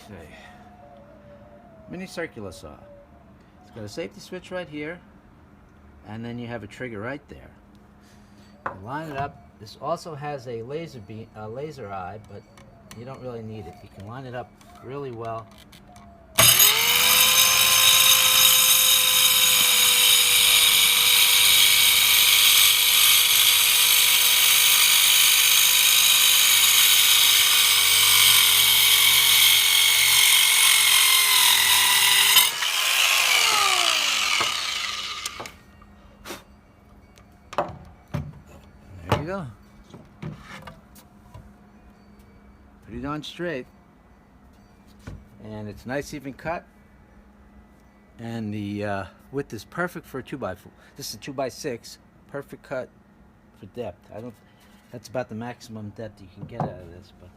Okay. Mini circular saw. It's got a safety switch right here, and then you have a trigger right there. You line it up. This also has a laser eye, but you don't really need it. You can line it up really well. There you go. Pretty darn straight. And it's nice even cut. And the width is perfect for a 2x4. This is a 2x6. Perfect cut for depth. That's about the maximum depth you can get out of this, but